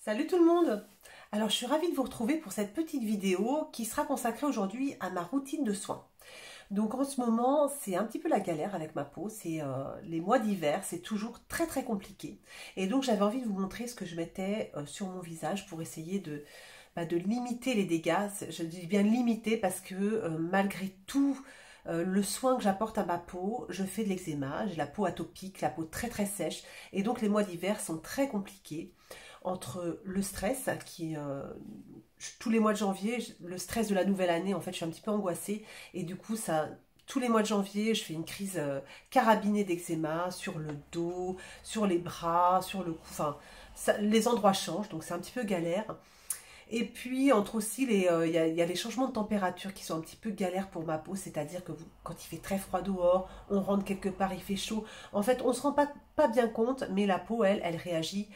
Salut tout le monde! Alors je suis ravie de vous retrouver pour cette petite vidéo qui sera consacrée aujourd'hui à ma routine de soins. Donc en ce moment c'est un petit peu la galère avec ma peau, c'est les mois d'hiver, c'est toujours très compliqué. Et donc j'avais envie de vous montrer ce que je mettais sur mon visage pour essayer de limiter les dégâts. Je dis bien limiter parce que malgré tout le soin que j'apporte à ma peau, je fais de l'eczéma, j'ai la peau atopique, la peau très sèche. Et donc les mois d'hiver sont très compliqués. Entre le stress, tous les mois de janvier, le stress de la nouvelle année, en fait, je suis un petit peu angoissée. Et du coup, tous les mois de janvier, je fais une crise carabinée d'eczéma sur le dos, sur les bras, sur le cou. Enfin, les endroits changent, donc c'est un petit peu galère. Et puis, entre aussi, il y a les changements de température qui sont un petit peu galères pour ma peau, c'est-à-dire que quand il fait très froid dehors, on rentre quelque part, il fait chaud. En fait, on ne se rend pas bien compte, mais la peau, elle réagit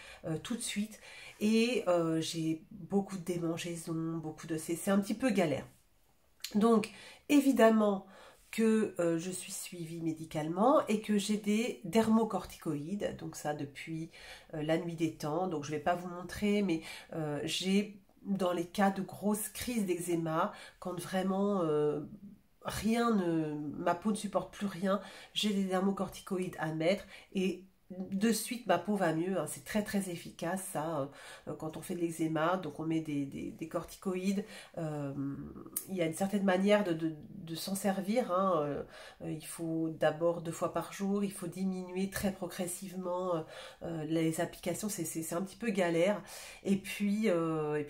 tout de suite. Et j'ai beaucoup de démangeaisons, c'est un petit peu galère. Donc, évidemment que je suis suivie médicalement et que j'ai des dermocorticoïdes, donc ça depuis la nuit des temps. Donc, je ne vais pas vous montrer, mais j'ai... Dans les cas de grosses crises d'eczéma, quand vraiment ma peau ne supporte plus rien, j'ai des dermocorticoïdes à mettre et de suite ma peau va mieux, hein. C'est très efficace ça quand on fait de l'eczéma. Donc on met des corticoïdes. Il y a une certaine manière de s'en servir, hein. Il faut d'abord 2 fois par jour, il faut diminuer très progressivement les applications, c'est un petit peu galère. Et puis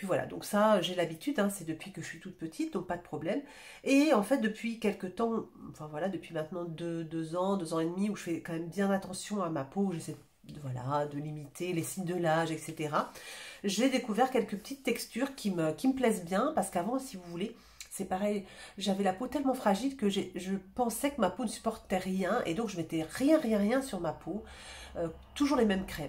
voilà, donc ça j'ai l'habitude, hein. C'est depuis que je suis toute petite, donc pas de problème. Et en fait depuis quelques temps, enfin voilà, depuis maintenant 2 ans, 2 ans et demi, où je fais quand même bien attention à ma peau, j'essaie de limiter les signes de l'âge, etc. J'ai découvert quelques petites textures qui me plaisent bien, parce qu'avant, si vous voulez, c'est pareil, j'avais la peau tellement fragile que je pensais que ma peau ne supportait rien, et donc je mettais rien sur ma peau, toujours les mêmes crèmes.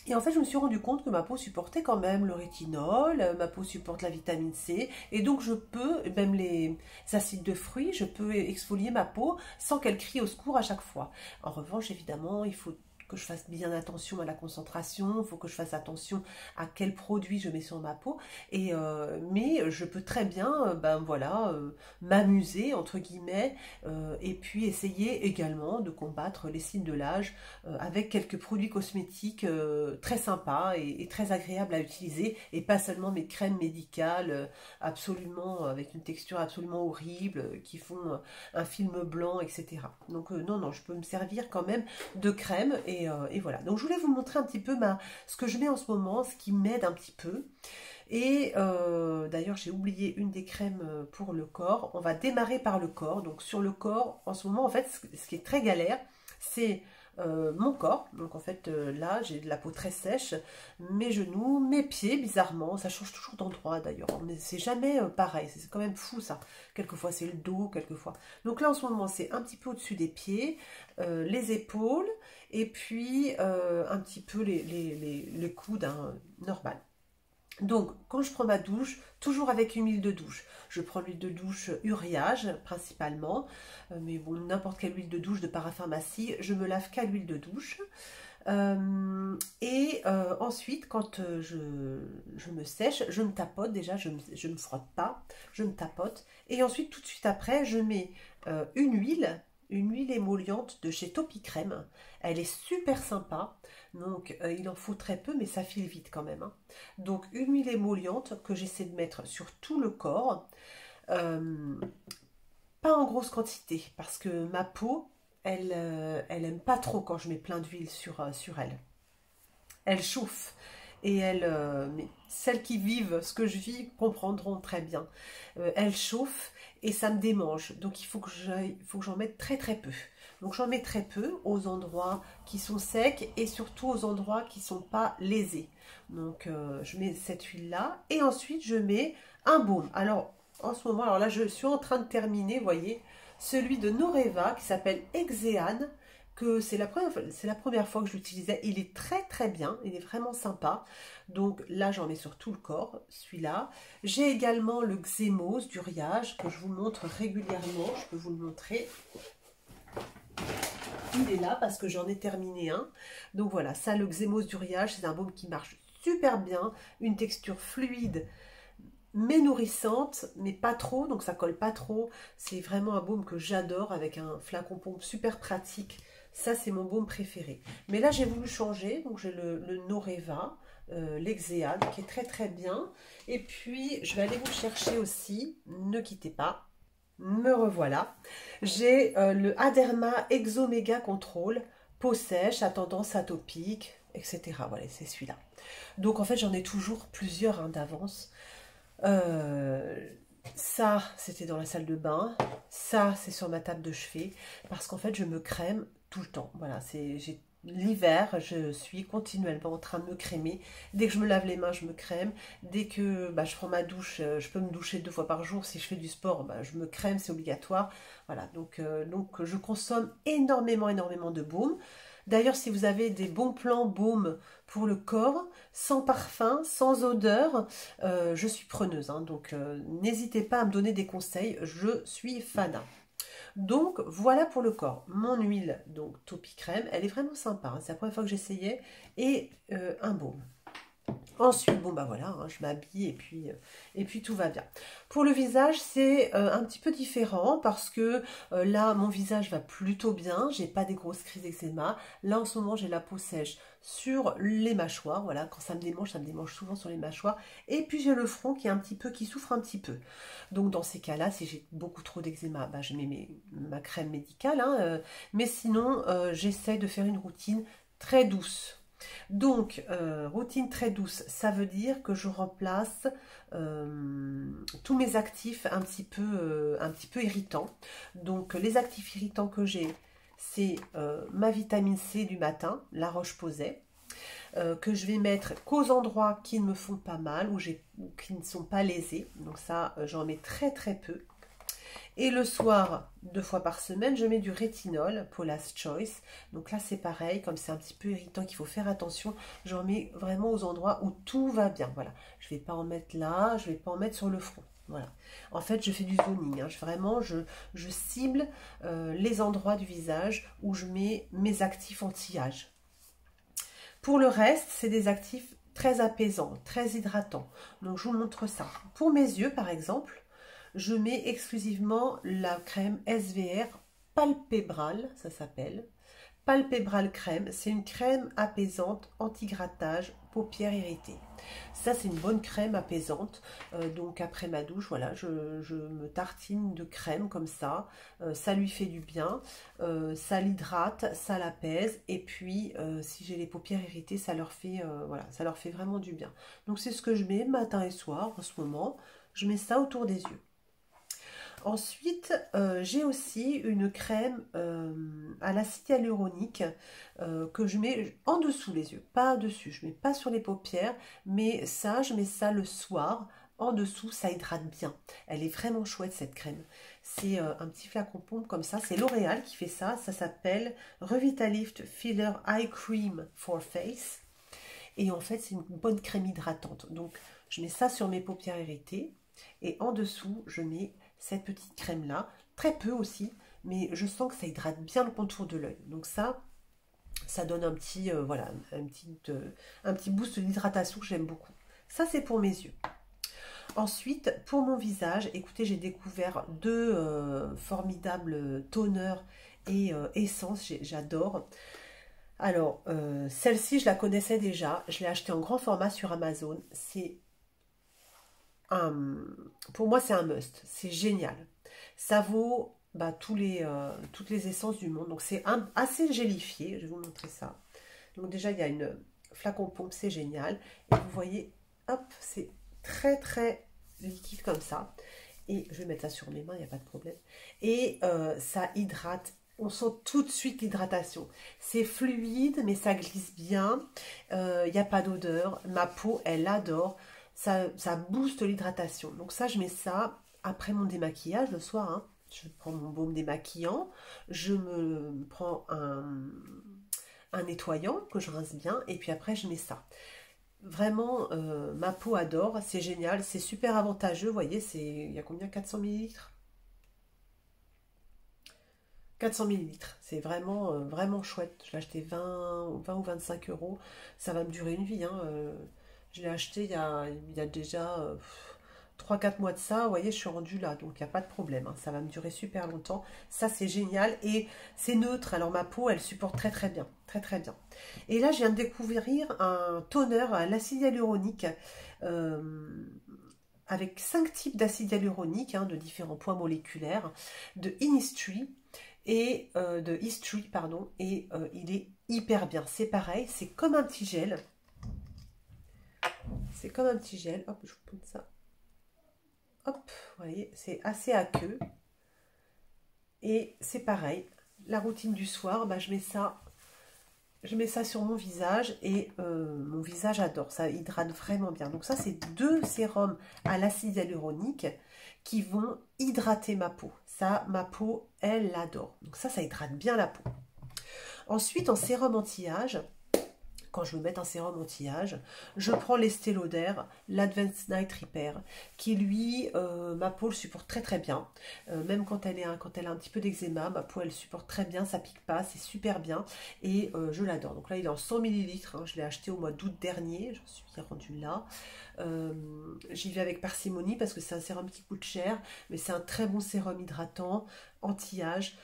Et en fait, je me suis rendu compte que ma peau supportait quand même le rétinol, ma peau supporte la vitamine C, et donc je peux, même les acides de fruits, je peux exfolier ma peau sans qu'elle crie au secours à chaque fois. En revanche, évidemment, il faut que je fasse bien attention à la concentration, il faut que je fasse attention à quel produit je mets sur ma peau, mais je peux très bien m'amuser entre guillemets, et puis essayer également de combattre les signes de l'âge avec quelques produits cosmétiques très sympas et très agréables à utiliser, et pas seulement mes crèmes médicales absolument avec une texture absolument horrible qui font un film blanc, etc. Donc non, je peux me servir quand même de crème, et voilà. Donc je voulais vous montrer un petit peu ce que je mets en ce moment, ce qui m'aide un petit peu. Et d'ailleurs j'ai oublié une des crèmes pour le corps. On va démarrer par le corps. Donc sur le corps, en ce moment, en fait, ce qui est très galère, c'est mon corps. Donc en fait là j'ai de la peau très sèche, mes genoux, mes pieds, bizarrement, ça change toujours d'endroit d'ailleurs, mais c'est jamais pareil, c'est quand même fou ça. Quelquefois c'est le dos, quelquefois. Donc là en ce moment c'est un petit peu au-dessus des pieds, les épaules, et puis un petit peu les coudes, hein, normal. Donc, quand je prends ma douche, toujours avec une huile de douche. Je prends l'huile de douche Uriage, principalement, mais bon, n'importe quelle huile de douche de parapharmacie, je me lave qu'à l'huile de douche. Ensuite, quand je me sèche, je me tapote, déjà, je me frotte pas, je me tapote. Et ensuite, tout de suite après, je mets une huile émolliente de chez Topicrème. Elle est super sympa, donc il en faut très peu, mais ça file vite quand même, hein. Donc une huile émolliente que j'essaie de mettre sur tout le corps, pas en grosse quantité, parce que ma peau, elle aime pas trop quand je mets plein d'huile sur elle. Elle chauffe. Et mais celles qui vivent ce que je vis comprendront très bien. Elle chauffe et ça me démange. Donc il faut que j'en mette très peu. Donc j'en mets très peu aux endroits qui sont secs et surtout aux endroits qui ne sont pas lésés. Donc je mets cette huile-là et ensuite je mets un baume. Alors en ce moment, alors là je suis en train de terminer, vous voyez, celui de Noreva qui s'appelle Exeane, que c'est la première fois que je l'utilisais. Il est très bien, il est vraiment sympa. Donc là j'en mets sur tout le corps, celui-là. J'ai également le Xémose d'Uriage que je vous montre régulièrement, je peux vous le montrer. Il est là parce que j'en ai terminé un. Donc voilà, ça, le Xémose d'Uriage, c'est un baume qui marche super bien, une texture fluide, mais nourrissante, mais pas trop, donc ça colle pas trop. C'est vraiment un baume que j'adore avec un flacon pompe super pratique. Ça, c'est mon baume préféré. Mais là, j'ai voulu changer, donc j'ai le Noreva, l'Exeal, qui est très très bien. Et puis, je vais aller vous chercher aussi, ne quittez pas, me revoilà. J'ai le Aderma Exomega Control, peau sèche, à tendance atopique, etc. Voilà, c'est celui-là. Donc en fait, j'en ai toujours plusieurs d'avance. Euh, Ça, c'était dans la salle de bain. Ça, c'est sur ma table de chevet. Parce qu'en fait, je me crème tout le temps. Voilà, l'hiver, je suis continuellement en train de me crémer. Dès que je me lave les mains, je me crème. Dès que je prends ma douche, je peux me doucher 2 fois par jour. Si je fais du sport, je me crème, c'est obligatoire. Voilà, donc je consomme énormément, énormément de baume. D'ailleurs, si vous avez des bons plans baume pour le corps, sans parfum, sans odeur, je suis preneuse. Donc, n'hésitez pas à me donner des conseils, je suis fan. Donc, voilà pour le corps. Mon huile, donc Topi Crème, elle est vraiment sympa. C'est la première fois que j'essayais. Et un baume. Ensuite, bon voilà, je m'habille et puis tout va bien. Pour le visage, c'est un petit peu différent parce que là, mon visage va plutôt bien. J'ai pas des grosses crises d'eczéma. Là, en ce moment, j'ai la peau sèche sur les mâchoires. Voilà, quand ça me démange souvent sur les mâchoires. Et puis, j'ai le front qui souffre un petit peu. Donc, dans ces cas-là, si j'ai beaucoup trop d'eczéma, je mets ma crème médicale. Mais sinon, j'essaie de faire une routine très douce. Donc, routine très douce, ça veut dire que je remplace tous mes actifs un petit peu irritants. Donc, les actifs irritants que j'ai, c'est ma vitamine C du matin, la Roche-Posay, que je vais mettre qu'aux endroits qui ne me font pas mal ou qui ne sont pas lésés. Donc ça, j'en mets très très peu. Et le soir, 2 fois par semaine, je mets du rétinol, Paula's Choice. Donc là, c'est pareil, comme c'est un petit peu irritant, qu'il faut faire attention, j'en mets vraiment aux endroits où tout va bien. Voilà, je ne vais pas en mettre là, je ne vais pas en mettre sur le front. Voilà. En fait, je fais du zoning. Vraiment, je cible les endroits du visage où je mets mes actifs anti-âge. Pour le reste, c'est des actifs très apaisants, très hydratants. Donc, je vous montre ça. Pour mes yeux, par exemple, je mets exclusivement la crème SVR Palpebral, ça s'appelle. Palpebral crème, c'est une crème apaisante, anti-grattage, paupières irritées. Ça, c'est une bonne crème apaisante. Donc, après ma douche, voilà, je me tartine de crème comme ça. Ça lui fait du bien. Ça l'hydrate, ça l'apaise. Et puis, si j'ai les paupières irritées, ça leur fait, voilà, ça leur fait vraiment du bien. Donc, c'est ce que je mets matin et soir en ce moment. Je mets ça autour des yeux. Ensuite, j'ai aussi une crème à l'acide hyaluronique que je mets en dessous les yeux, pas dessus. Je ne mets pas sur les paupières, mais ça, je mets ça le soir. En dessous, ça hydrate bien. Elle est vraiment chouette cette crème. C'est un petit flacon pompe comme ça. C'est L'Oréal qui fait ça. Ça s'appelle Revitalift Filler Eye Cream for Face. Et en fait, c'est une bonne crème hydratante. Donc, je mets ça sur mes paupières irritées. Et en dessous, je mets cette petite crème là, très peu aussi, mais je sens que ça hydrate bien le contour de l'œil. Donc ça donne un petit, voilà, un petit boost d'hydratation que j'aime beaucoup. Ça, c'est pour mes yeux. Ensuite, pour mon visage, écoutez, j'ai découvert 2 formidables toners et essences, j'adore. Alors, celle-ci, je la connaissais déjà, je l'ai achetée en grand format sur Amazon. Pour moi, c'est un must. C'est génial. Ça vaut toutes les essences du monde. Donc, c'est assez gélifié. Je vais vous montrer ça. Donc, déjà, il y a une flacon pompe. C'est génial. Et vous voyez, hop, c'est très, très liquide comme ça. Et je vais mettre ça sur mes mains, il n'y a pas de problème. Et ça hydrate. On sent tout de suite l'hydratation. C'est fluide, mais ça glisse bien. Il n'y a pas d'odeur. Ma peau, elle adore. Ça booste l'hydratation. Donc ça, je mets ça après mon démaquillage le soir. Je prends mon baume démaquillant. Je me prends un nettoyant que je rince bien. Et puis après, je mets ça. Vraiment, ma peau adore. C'est génial. C'est super avantageux. Vous voyez, il y a combien? 400 millilitres 400 millilitres, c'est vraiment chouette. Je l'ai acheté 20 ou 25 euros. Ça va me durer une vie. Je l'ai acheté il y a déjà 3-4 mois de ça. Vous voyez, je suis rendue là, donc il n'y a pas de problème, hein. Ça va me durer super longtemps. Ça, c'est génial. Et c'est neutre. Alors, ma peau, elle supporte très, très bien. Très, très bien. Et là, je viens de découvrir un toner à l'acide hyaluronique. Avec 5 types d'acide hyaluronique, hein, de différents poids moléculaires, de Innisfree et de History, pardon, et il est hyper bien. C'est pareil, c'est comme un petit gel. C'est comme un petit gel. Hop, je vous montre ça. Hop, vous voyez, c'est assez aqueux. Et c'est pareil, la routine du soir, bah, je mets ça sur mon visage et mon visage adore, ça hydrate vraiment bien. Donc ça, c'est 2 sérums à l'acide hyaluronique qui vont hydrater ma peau. Ça, ma peau, elle l'adore. Donc ça hydrate bien la peau. Ensuite, en sérum anti-âge, quand je veux mettre un sérum anti-âge, je prends l'Estée Lauder, l'Advanced Night Repair, qui lui, ma peau le supporte très très bien. Même quand elle a un petit peu d'eczéma, ma peau elle supporte très bien, ça pique pas, c'est super bien et je l'adore. Donc là il est en 100 ml, hein, je l'ai acheté au mois d'août dernier, j'en suis rendue là. J'y vais avec parcimonie parce que c'est un sérum qui coûte cher, mais c'est un très bon sérum hydratant, anti-âge.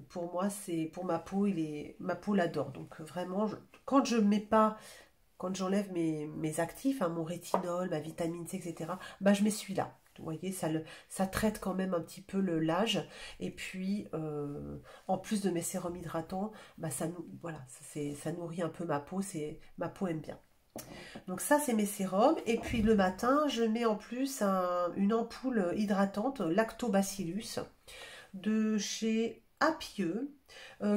Pour moi, c'est pour ma peau, ma peau l'adore. Donc vraiment, quand je mets pas, quand j'enlève mes actifs, hein, mon rétinol, ma vitamine C, etc., bah, je mets celui-là. Vous voyez, ça traite quand même un petit peu l'âge. Et puis, en plus de mes sérums hydratants, bah, voilà, ça nourrit un peu ma peau. Ma peau aime bien. Donc ça, c'est mes sérums. Et puis le matin, je mets en plus une ampoule hydratante, Lactobacillus, de chez Apieux,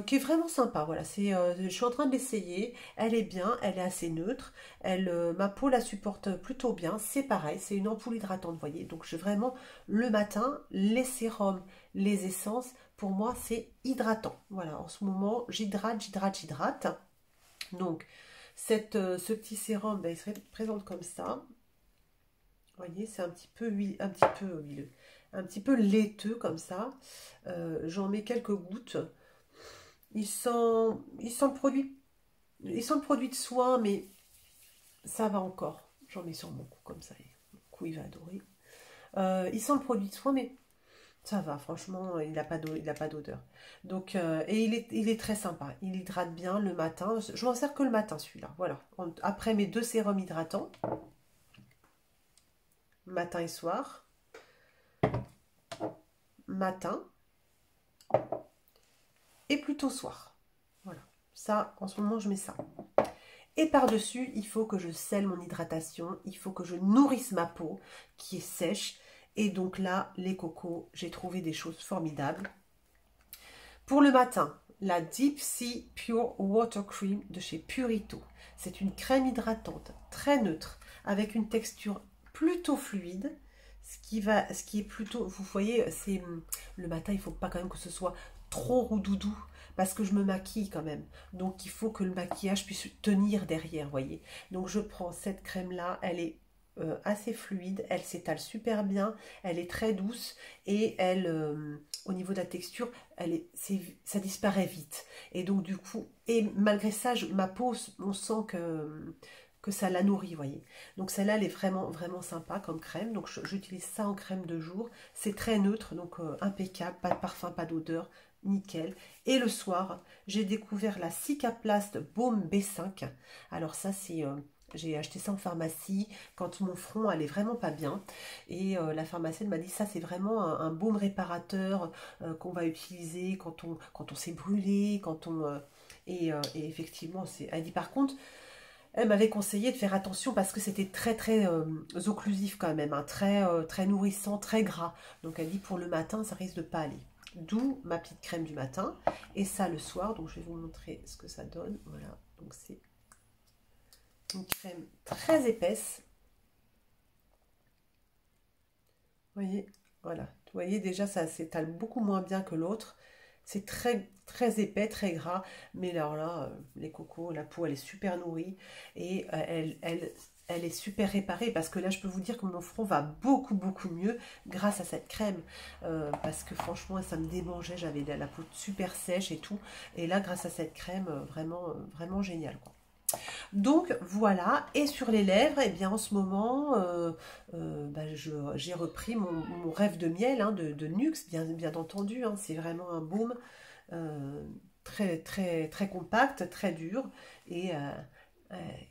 qui est vraiment sympa. Voilà, je suis en train de l'essayer. Elle est bien, elle est assez neutre. Ma peau la supporte plutôt bien. C'est pareil, c'est une ampoule hydratante, vous voyez. Donc vraiment, le matin, les sérums, les essences, pour moi, c'est hydratant. Voilà, en ce moment, j'hydrate. Donc, ce petit sérum, ben, il se présente comme ça. Vous voyez, c'est un petit peu huileux, un petit peu laiteux comme ça. J'en mets quelques gouttes. Il sent le produit. Il sent le produit de soin, mais ça va encore. J'en mets sur mon cou comme ça. Mon cou, il va adorer. Il sent le produit de soin, mais ça va, franchement, il n'a pas d'odeur. Donc, et il est très sympa. Il hydrate bien le matin. Je m'en sers que le matin, celui-là. Voilà. Après mes 2 sérums hydratants, matin et soir, matin et plutôt soir. Voilà. Ça, en ce moment, je mets ça. Et par-dessus, il faut que je scelle mon hydratation. Il faut que je nourrisse ma peau qui est sèche. Et donc là, les cocos, j'ai trouvé des choses formidables. Pour le matin, la Deep Sea Pure Water Cream de chez Purito. C'est une crème hydratante très neutre avec une texture plutôt fluide. Ce qui est plutôt, vous voyez, c'est le matin, il ne faut pas quand même que ce soit trop roudoudou parce que je me maquille quand même. Donc il faut que le maquillage puisse tenir derrière, voyez. Donc je prends cette crème là, elle est assez fluide, elle s'étale super bien, elle est très douce et au niveau de la texture, ça disparaît vite. Et donc du coup, et malgré ça, ma peau, on sent que ça la nourrit, vous voyez. Donc celle-là, elle est vraiment, vraiment sympa comme crème. Donc j'utilise ça en crème de jour. C'est très neutre, donc impeccable, pas de parfum, pas d'odeur, nickel. Et le soir, j'ai découvert la Cicaplast Baume B5. Alors ça, j'ai acheté ça en pharmacie quand mon front allait vraiment pas bien. Et la pharmacienne m'a dit, ça c'est vraiment un baume réparateur qu'on va utiliser quand on s'est brûlé, et effectivement, elle dit par contre, elle m'avait conseillé de faire attention parce que c'était très très occlusif quand même, hein, très nourrissant, très gras. Donc elle dit pour le matin, ça risque de pas aller. D'où ma petite crème du matin. Et ça le soir, donc je vais vous montrer ce que ça donne. Voilà, donc c'est une crème très épaisse. Vous voyez, voilà. Vous voyez déjà, ça s'étale beaucoup moins bien que l'autre. C'est très, très épais, très gras. Mais alors là, les cocos, la peau, elle est super nourrie. Et elle est super réparée. Parce que là, je peux vous dire que mon front va beaucoup, beaucoup mieux grâce à cette crème. Parce que franchement, ça me démangeait. J'avais la peau super sèche et tout. Et là, grâce à cette crème, vraiment, vraiment génial, quoi. Donc voilà, et sur les lèvres, eh bien en ce moment, j'ai repris mon rêve de miel, hein, de Nuxe, bien entendu, hein, c'est vraiment un baume très, très, très compact, très dur, et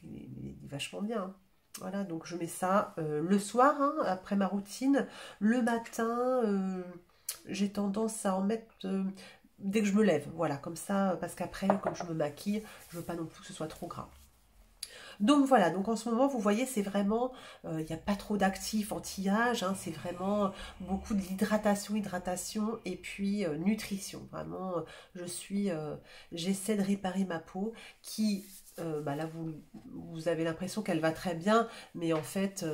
il est vachement bien, hein. Voilà, donc je mets ça le soir, hein, après ma routine. Le matin, j'ai tendance à en mettre dès que je me lève, voilà, comme ça, parce qu'après, comme je me maquille, je veux pas non plus que ce soit trop gras. Donc voilà, donc en ce moment, vous voyez, c'est vraiment, il n'y a pas trop d'actifs anti-âge, hein, c'est vraiment beaucoup de l'hydratation, et puis nutrition. Vraiment, j'essaie de réparer ma peau qui, là, vous avez l'impression qu'elle va très bien, mais en fait,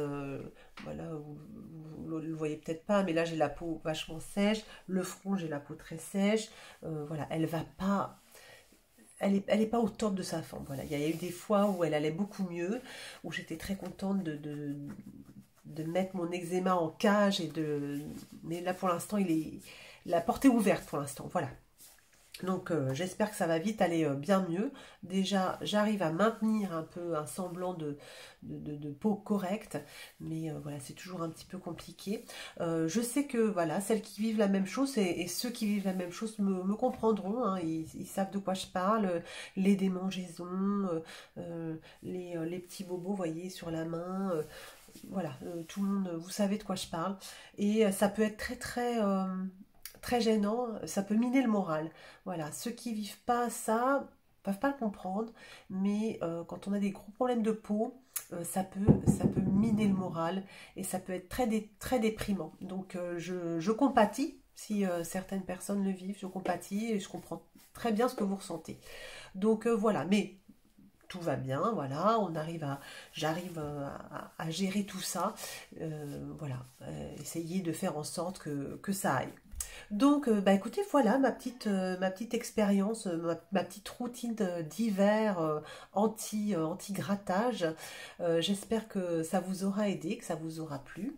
voilà, vous ne le voyez peut-être pas, mais là, j'ai la peau vachement sèche, le front, j'ai la peau très sèche, voilà, elle va pas elle est pas au top de sa forme. Voilà. Il y a eu des fois où elle allait beaucoup mieux, où j'étais très contente de mettre mon eczéma en cage mais là pour l'instant la porte est ouverte pour l'instant. Voilà. Donc j'espère que ça va vite aller bien mieux. Déjà, j'arrive à maintenir un peu un semblant de peau correcte, mais voilà, c'est toujours un petit peu compliqué. Je sais que voilà, celles qui vivent la même chose et ceux qui vivent la même chose me comprendront, hein, ils savent de quoi je parle. Les démangeaisons, les petits bobos, voyez, sur la main. Voilà, tout le monde, vous savez de quoi je parle. Et ça peut être très très très gênant, ça peut miner le moral. Voilà, ceux qui vivent pas ça peuvent pas le comprendre, mais quand on a des gros problèmes de peau, ça peut miner le moral et ça peut être très déprimant. Donc je compatis si certaines personnes le vivent, je compatis et je comprends très bien ce que vous ressentez. Donc voilà, mais tout va bien, voilà, j'arrive à gérer tout ça, voilà, essayer de faire en sorte que ça aille. Donc, écoutez, voilà ma petite expérience, ma petite routine d'hiver anti-grattage. J'espère que ça vous aura aidé, que ça vous aura plu.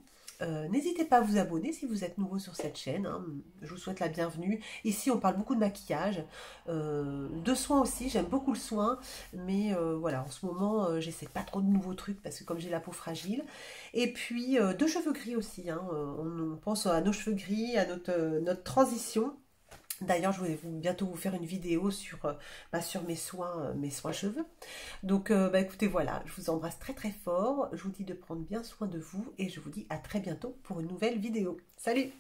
N'hésitez pas à vous abonner si vous êtes nouveau sur cette chaîne, hein. Je vous souhaite la bienvenue. Ici, on parle beaucoup de maquillage, de soins aussi. J'aime beaucoup le soin, mais voilà, en ce moment, j'essaie pas trop de nouveaux trucs parce que comme j'ai la peau fragile. Et puis, de cheveux gris aussi, hein. On pense à nos cheveux gris, à notre transition. D'ailleurs, je vais bientôt vous faire une vidéo sur mes soins cheveux. Donc, écoutez, voilà, je vous embrasse très très fort. Je vous dis de prendre bien soin de vous et je vous dis à très bientôt pour une nouvelle vidéo. Salut!